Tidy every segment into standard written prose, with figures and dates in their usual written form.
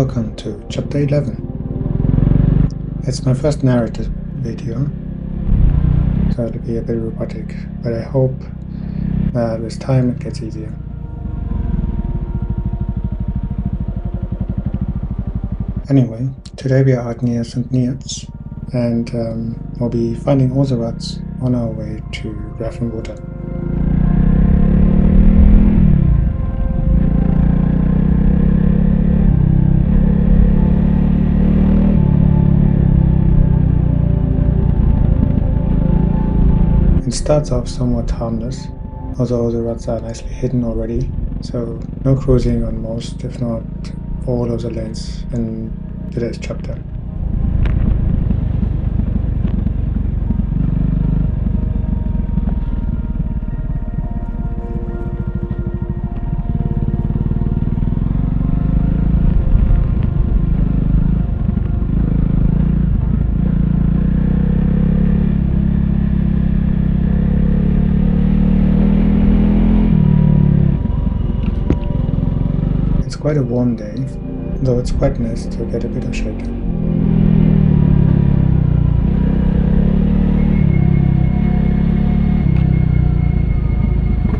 Welcome to chapter 11. It's my first narrated video, so it'll be a bit robotic, but I hope that with time it gets easier. Anyway, today we are out near St. Neots, and we'll be finding all the ruts on our way to Grafenwater. It starts off somewhat harmless, although the ruts are nicely hidden already, so no cruising on most, if not all of the lanes in today's chapter. It's quite a warm day, though it's quite nice to get a bit of shade.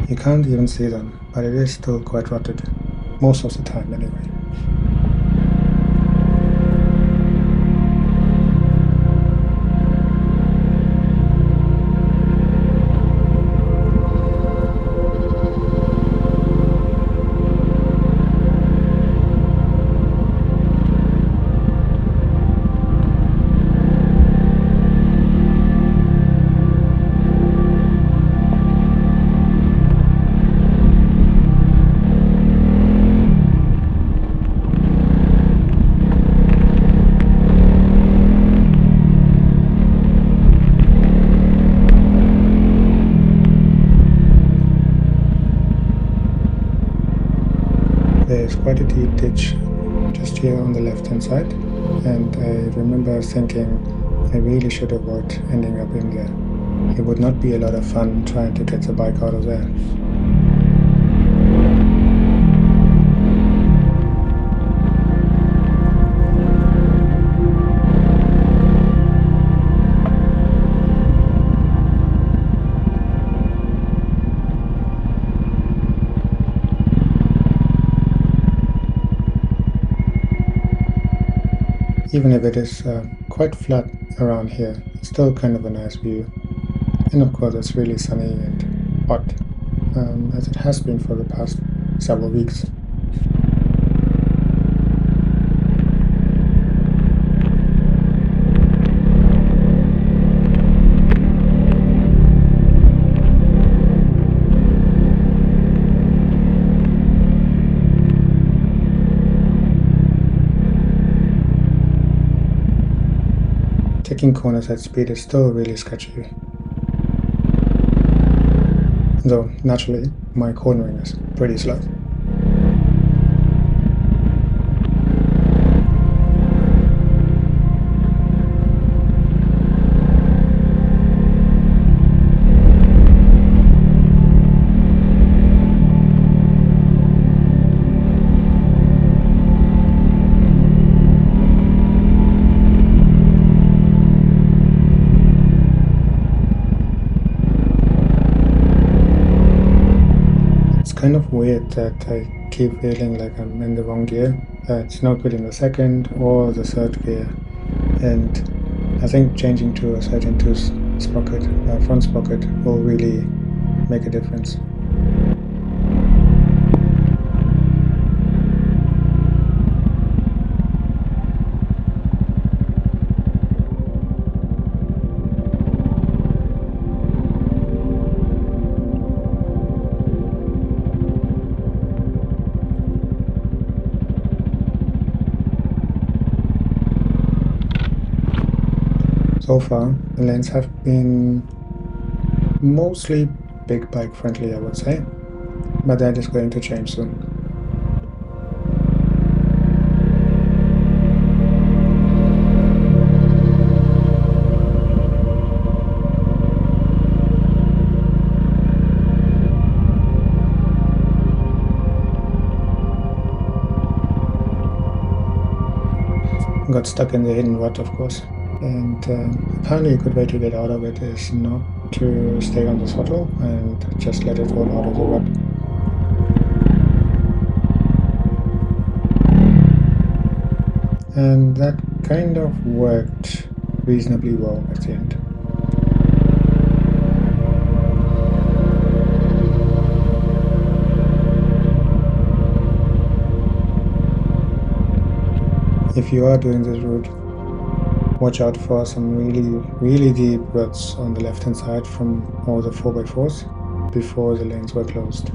You can't even see them, but it is still quite rotted, most of the time anyway. There's quite a deep ditch just here on the left hand side, and I remember thinking I really should avoid ending up in there. It would not be a lot of fun trying to get the bike out of there. Even if it is quite flat around here, it's still kind of a nice view. And of course it's really sunny and hot, as it has been for the past several weeks. Taking corners at speed is still really sketchy. Though, naturally, my cornering is pretty slow. Kind of weird that I keep feeling like I'm in the wrong gear. It's not good in the second or the third gear, and I think changing to a 13-tooth sprocket, front sprocket, will really make a difference. So far, the lanes have been mostly big bike friendly, I would say, but that is going to change soon. got stuck in the hidden rut, of course. And apparently a good way to get out of it is not to stay on the throttle and just let it roll out of the rut. And that kind of worked reasonably well at the end. If you are doing this route, watch out for some really deep ruts on the left hand side from all the 4x4s before the lanes were closed.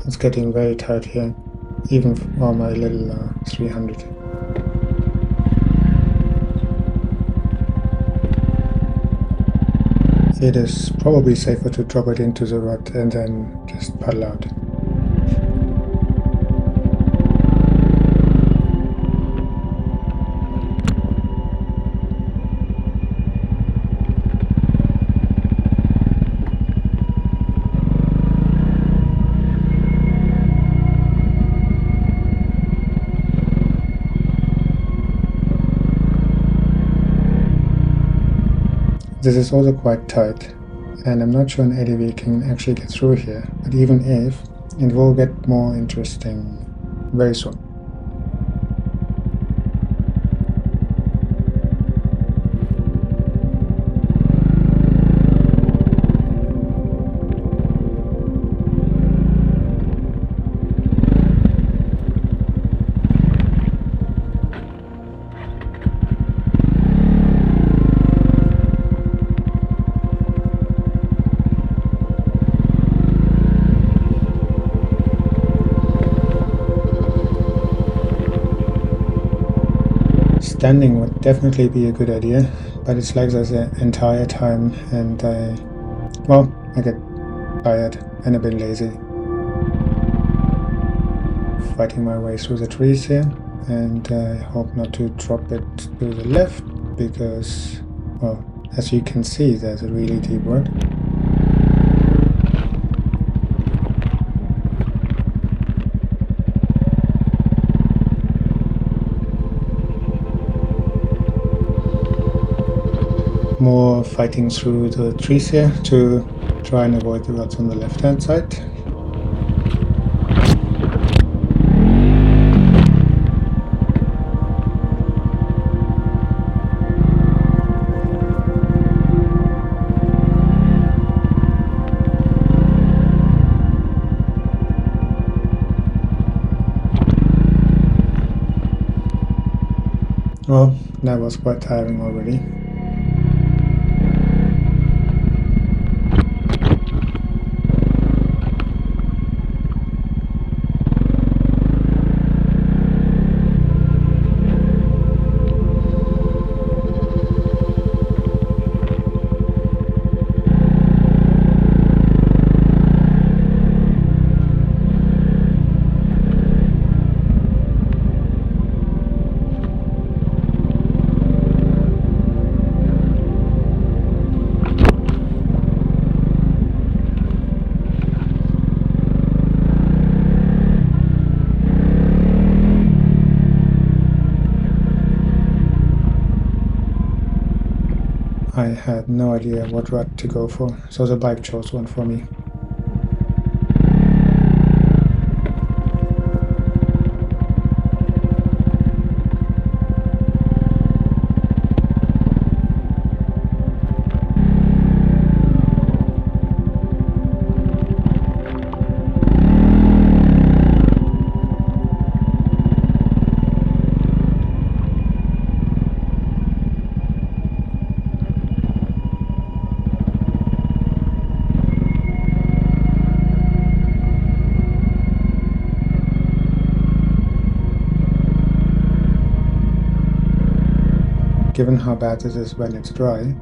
It's getting very tight here, even for my little 300. It is probably safer to drop it into the rut and then just paddle out. This is also quite tight, and I'm not sure an ADV can actually get through here, but even if, it will get more interesting very soon. Standing would definitely be a good idea, but it's like this the entire time, and I get tired and a bit lazy. Fighting my way through the trees here, and I hope not to drop it to the left, because, well, as you can see, there's a really deep rut. More fighting through the trees here to try and avoid the ruts on the left hand side. Well, that was quite tiring already. I had no idea what rut to go for, so the bike chose one for me. given how bad it is when it's dry,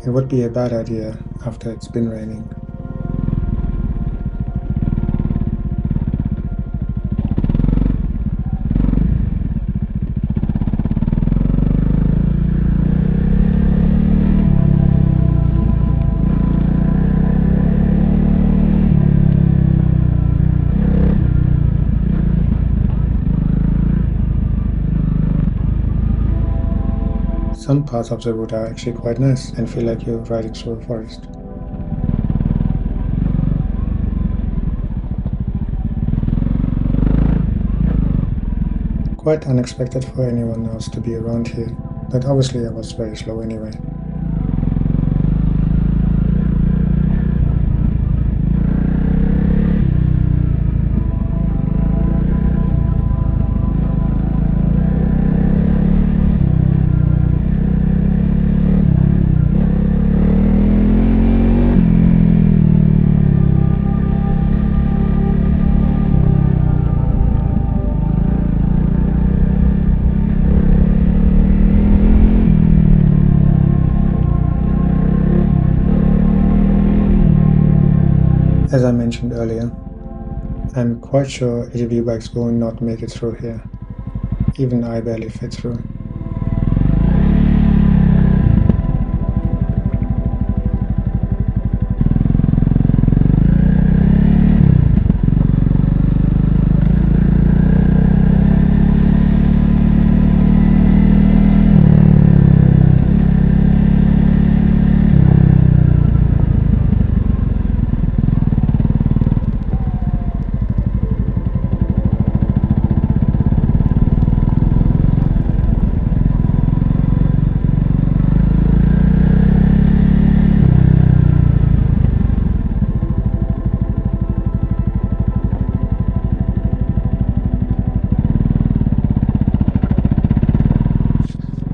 it would be a bad idea after it's been raining. Some parts of the route are actually quite nice and feel like you're riding through a forest. Quite unexpected for anyone else to be around here, but obviously I was very slow anyway. As I mentioned earlier, I'm quite sure ATV bikes will not make it through here. Even I barely fit through.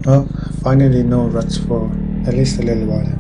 Well, finally no ruts for at least a little while.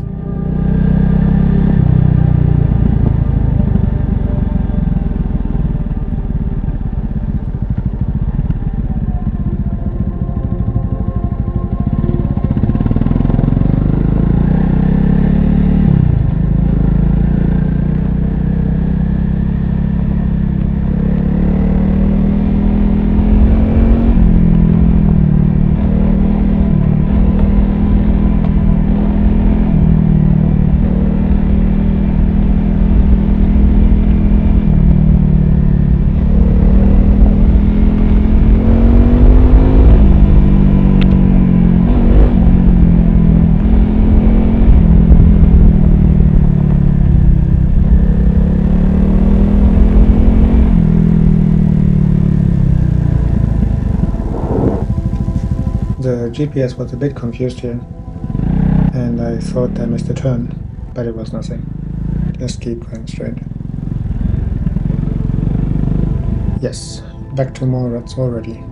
The GPS was a bit confused here, and I thought I missed a turn, but it was nothing. Just keep going straight. Yes, back to more ruts already.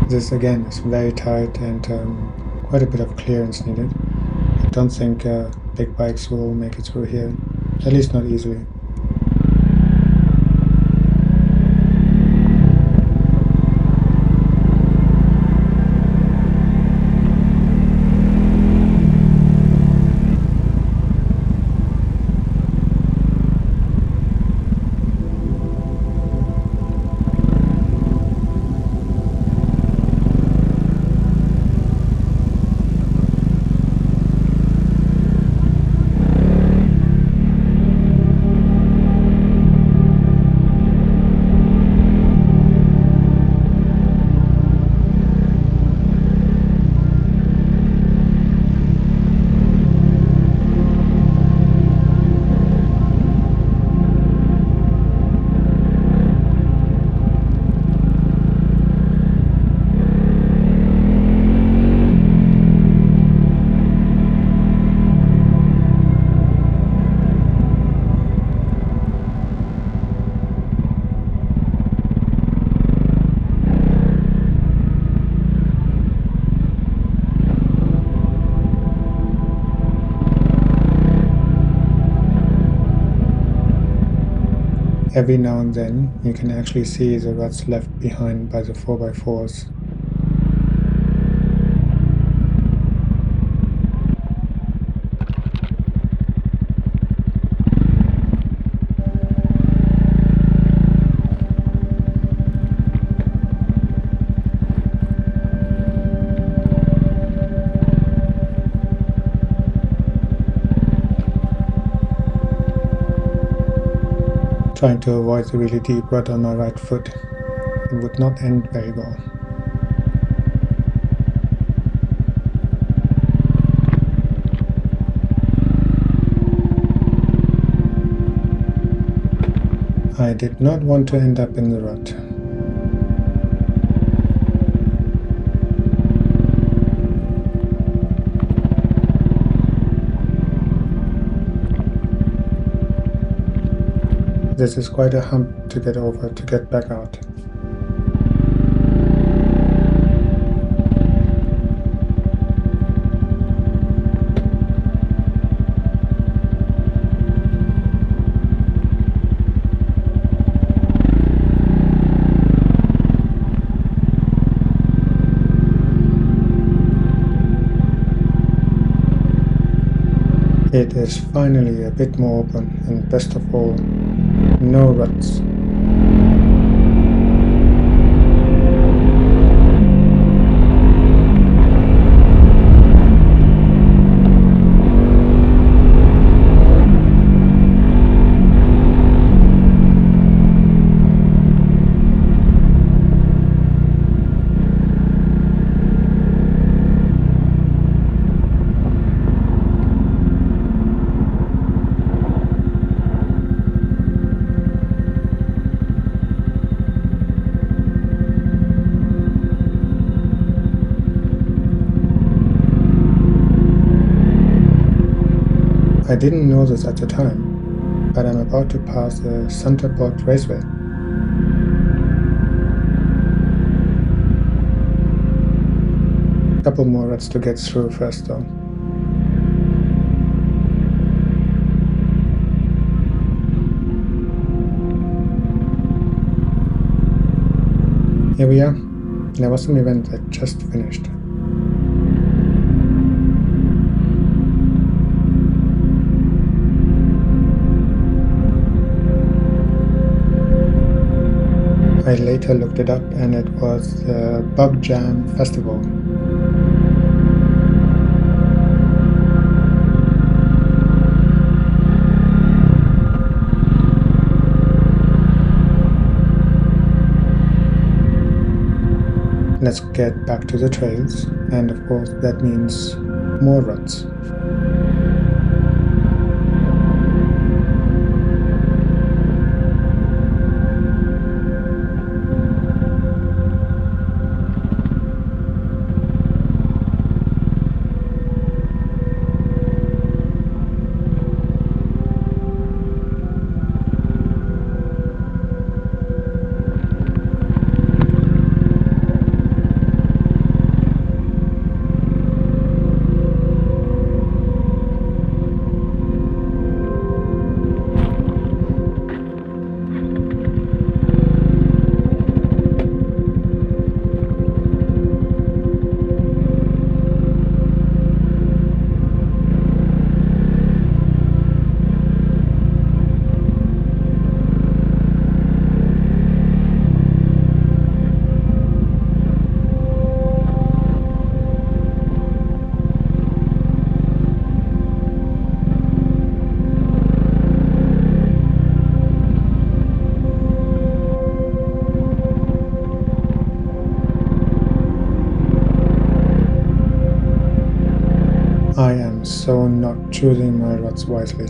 This again is very tight and quite a bit of clearance needed. I don't think big bikes will make it through here, at least not easily. Every now and then you can actually see the ruts left behind by the 4x4s. Trying to avoid the really deep rut on my right foot. It would not end very well. I did not want to end up in the rut. This is quite a hump to get over to get back out. It is finally a bit more open, and best of all, no ruts. I didn't know this at the time, but I'm about to pass the Centerport Raceway. Couple more ruts to get through first though. Here we are. There was some event that just finished. I later looked it up and it was the Bug Jam Festival. Let's get back to the trails, and of course that means more ruts. I am so not choosing my ruts wisely.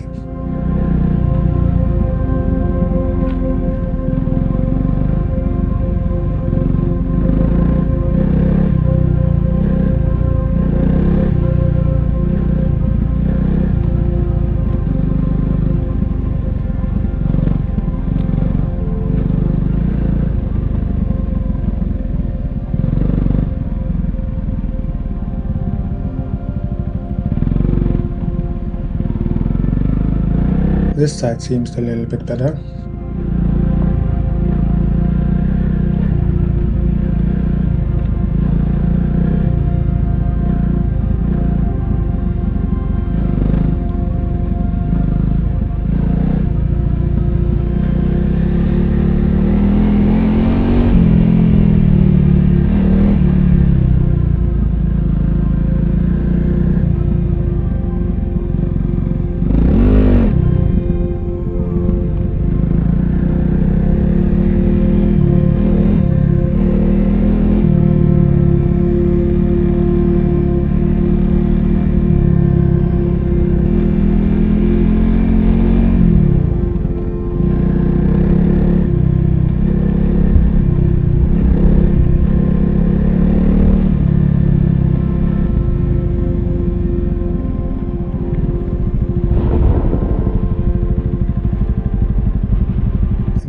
This side seems a little bit better.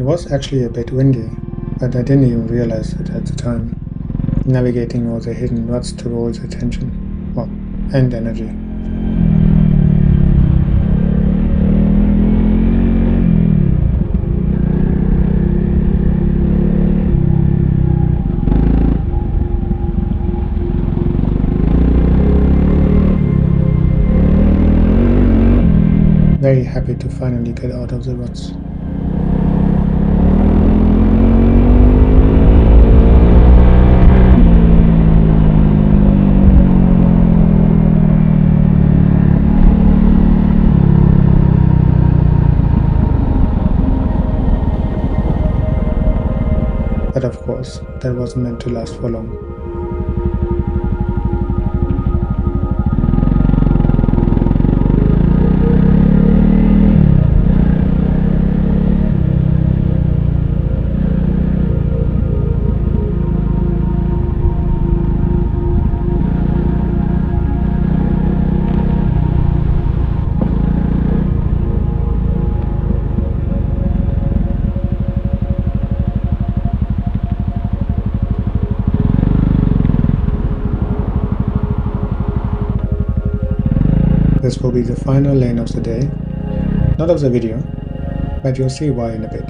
It was actually a bit windy, but I didn't even realize it at the time, navigating all the hidden ruts towards attention, and energy. Very happy to finally get out of the ruts. But of course, that wasn't meant to last for long. This will be the final lane of the day, not of the video, but you'll see why in a bit.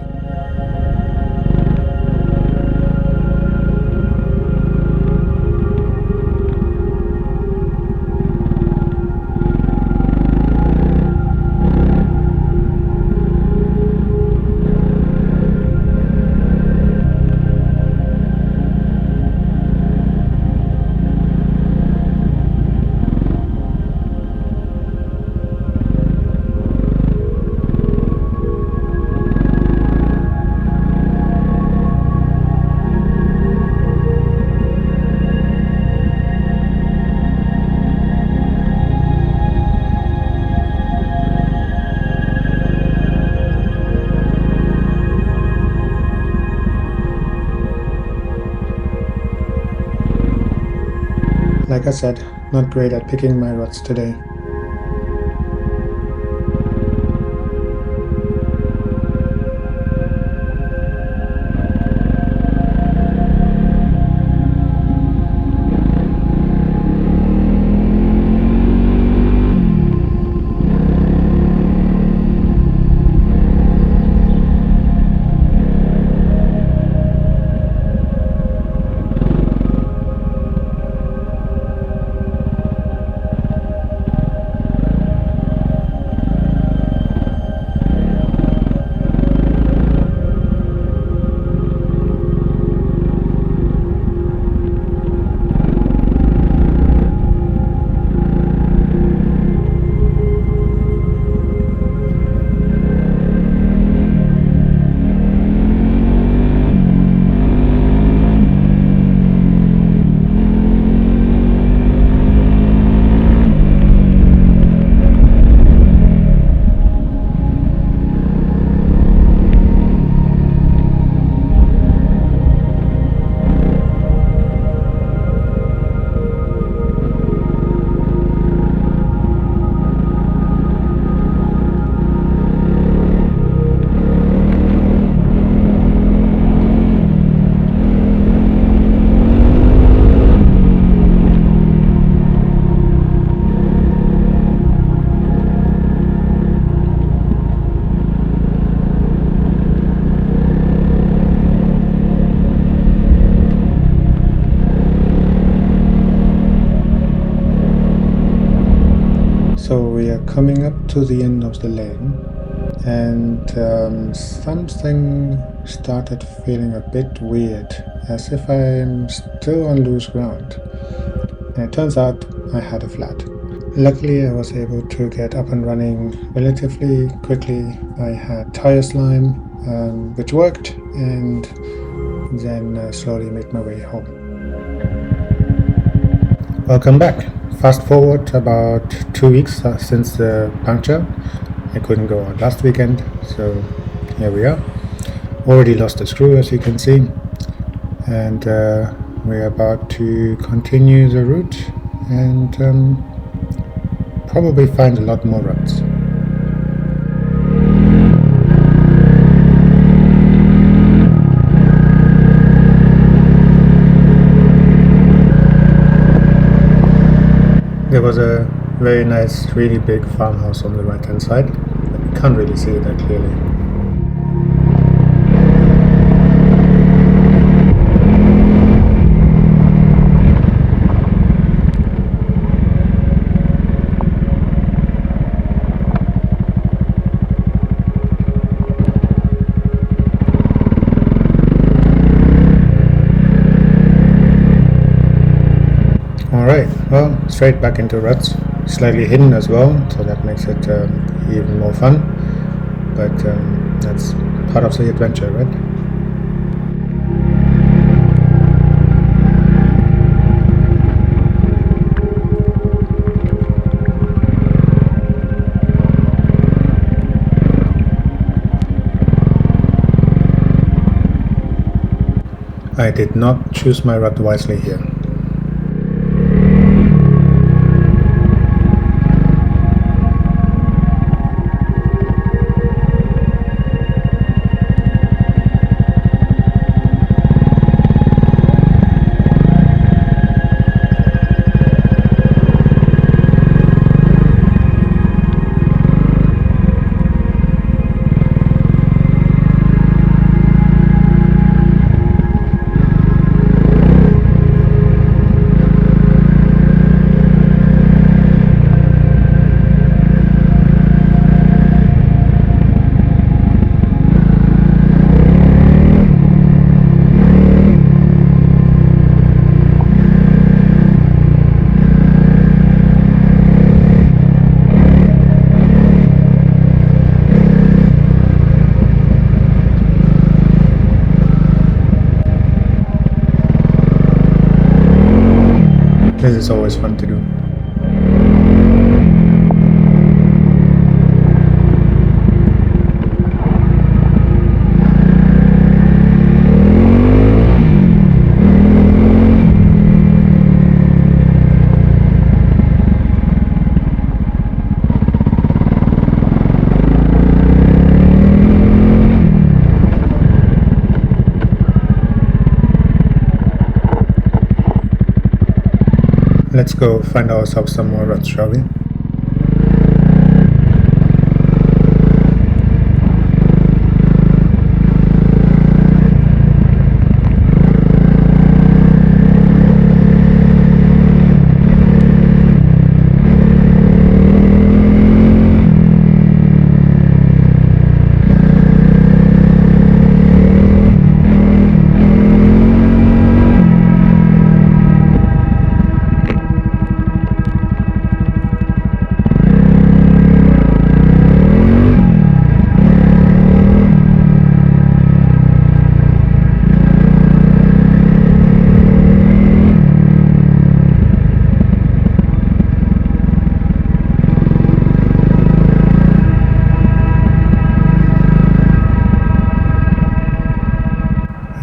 Like I said, not great at picking my ruts today. So we are coming up to the end of the lane, and something started feeling a bit weird, as if I'm still on loose ground. And it turns out I had a flat. Luckily I was able to get up and running relatively quickly. I had tire slime, which worked, and then slowly made my way home. Welcome back. Fast forward about 2 weeks since the puncture. I couldn't go out last weekend, so here we are. Already lost a screw, as you can see, and we're about to continue the route and probably find a lot more ruts. There was a very nice, really big farmhouse on the right hand side, but you can't really see that clearly. Alright, well, straight back into ruts, slightly hidden as well, so that makes it even more fun, but that's part of the adventure, right? I did not choose my rut wisely here. This is always fun to do. Let's go find ourselves some more ruts, shall we?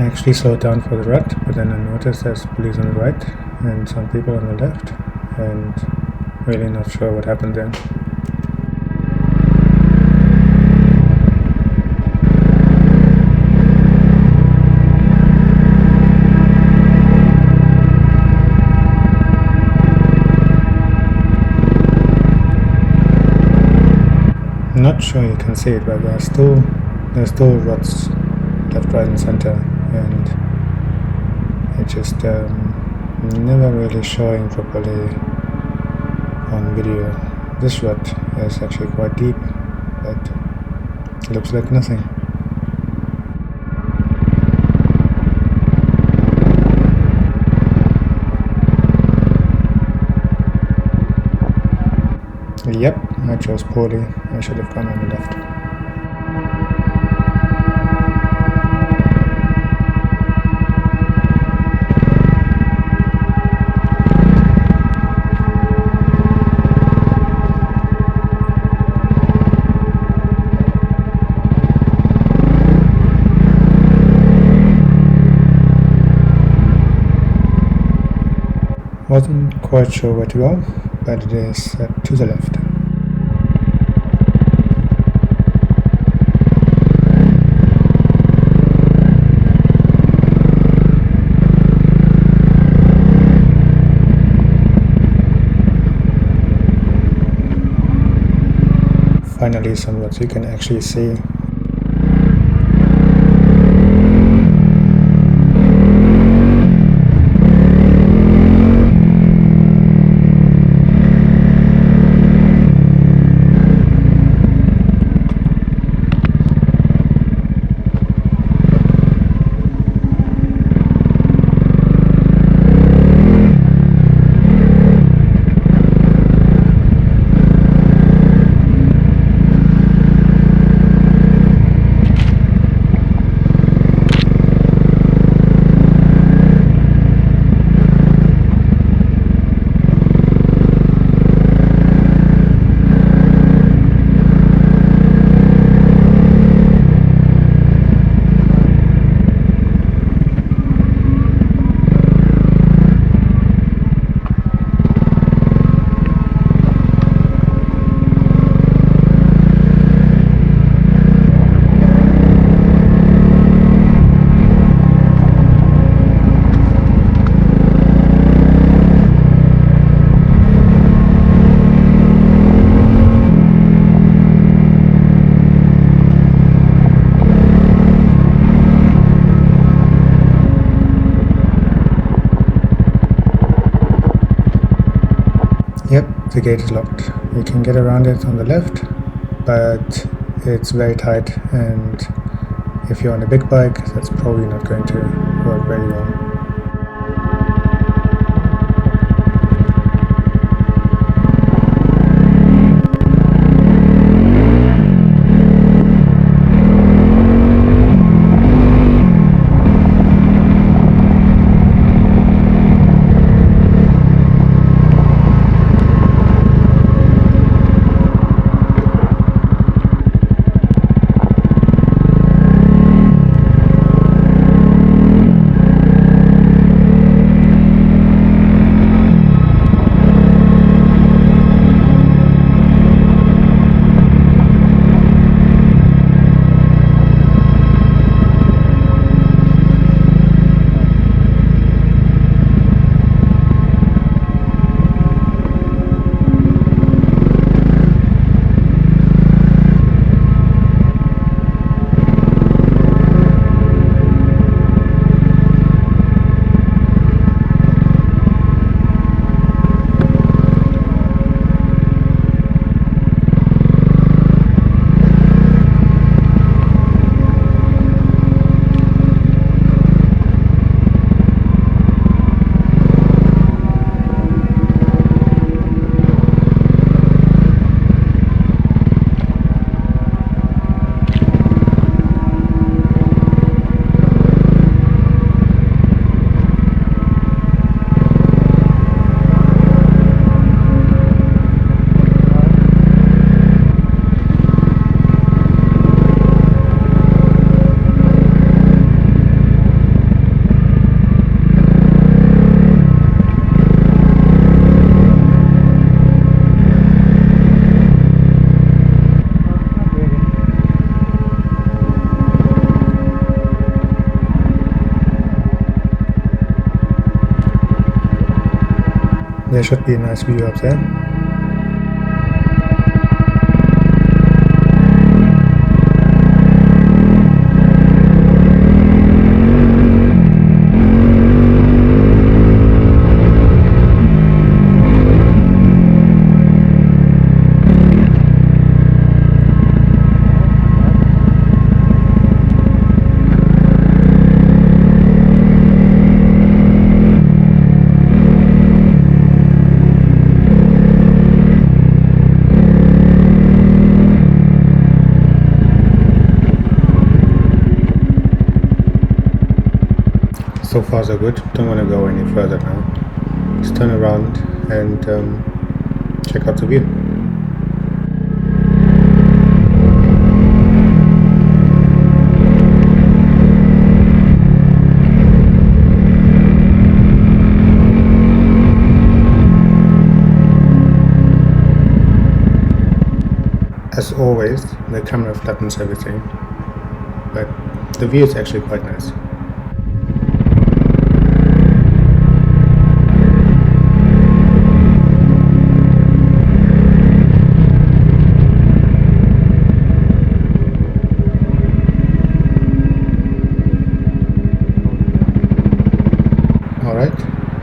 I actually slowed down for the rut, but then I noticed there's police on the right and some people on the left, and really not sure what happened there. I'm not sure you can see it, but there's still ruts left, right and center, and it just never really showing properly on video. This rut is actually quite deep, but it looks like nothing. Yep, I chose poorly. I should have gone on the left. Wasn't quite sure where to go, but it is to the left. finally some ruts you can actually see. Yep, the gate is locked. You can get around it on the left, but it's very tight, and if you're on a big bike, that's probably not going to work very well. There should be a nice view up there. So far so good, don't want to go any further now. Just turn around and check out the view. As always, the camera flattens everything, but the view is actually quite nice.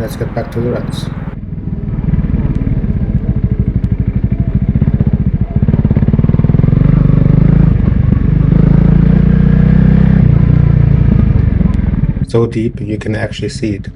let's get back to the ruts. So deep you can actually see it.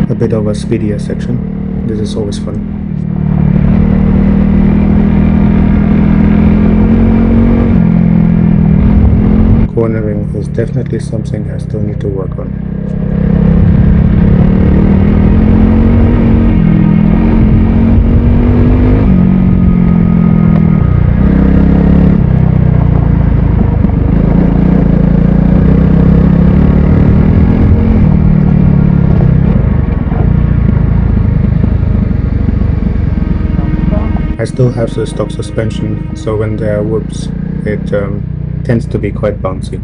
A bit of a speedier section. This is always fun. Cornering is definitely something I still need to work on. I still have the stock suspension, so when there are whoops, it tends to be quite bouncy.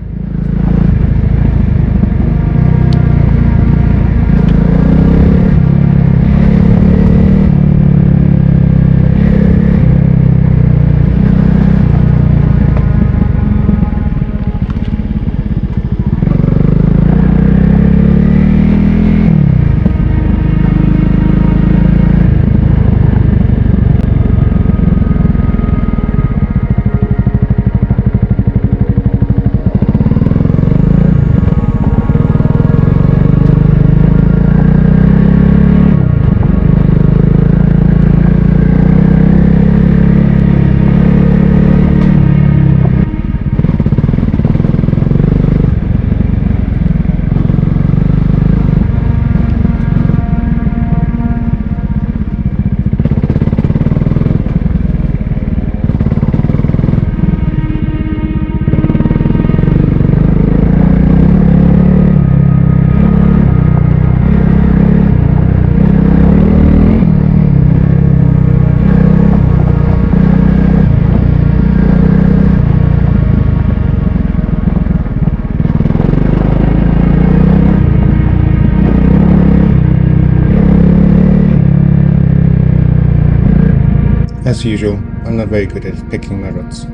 As usual, I'm not very good at picking my ruts.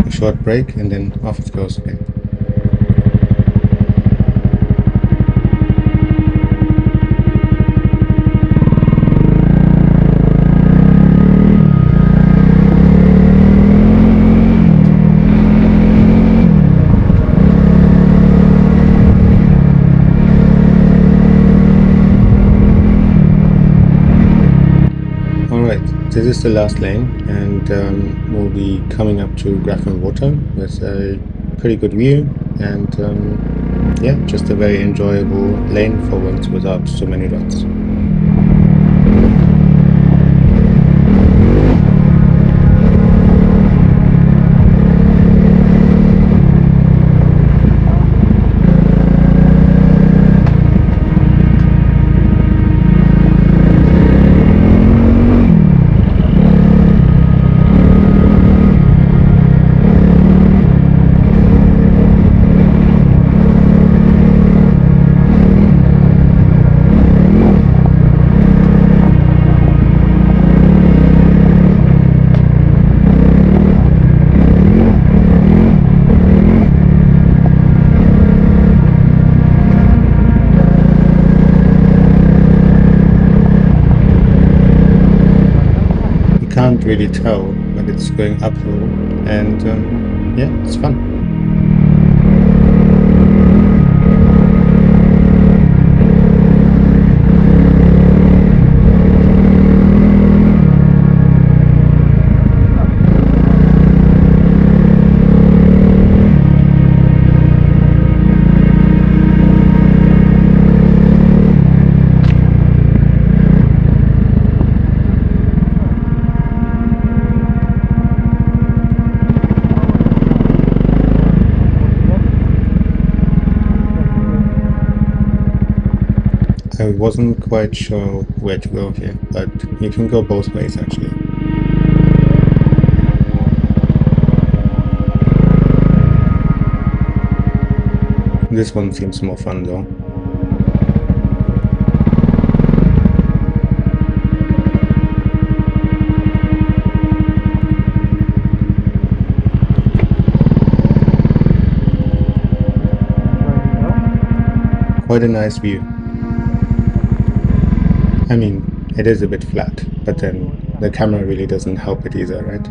Short break and then off it goes again. This is the last lane, and we'll be coming up to Graphene Water with a pretty good view, and yeah, just a very enjoyable lane forward without so many ruts. can't really tell, but it's going uphill, and yeah, it's fun. I wasn't quite sure where to go here, but you can go both ways actually. This one seems more fun though. Quite a nice view. I mean, it is a bit flat, but then the camera really doesn't help it either, right?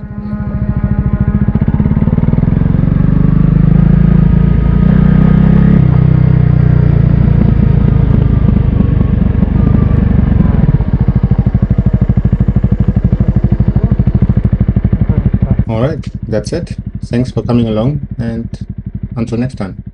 Alright, that's it. Thanks for coming along, and until next time.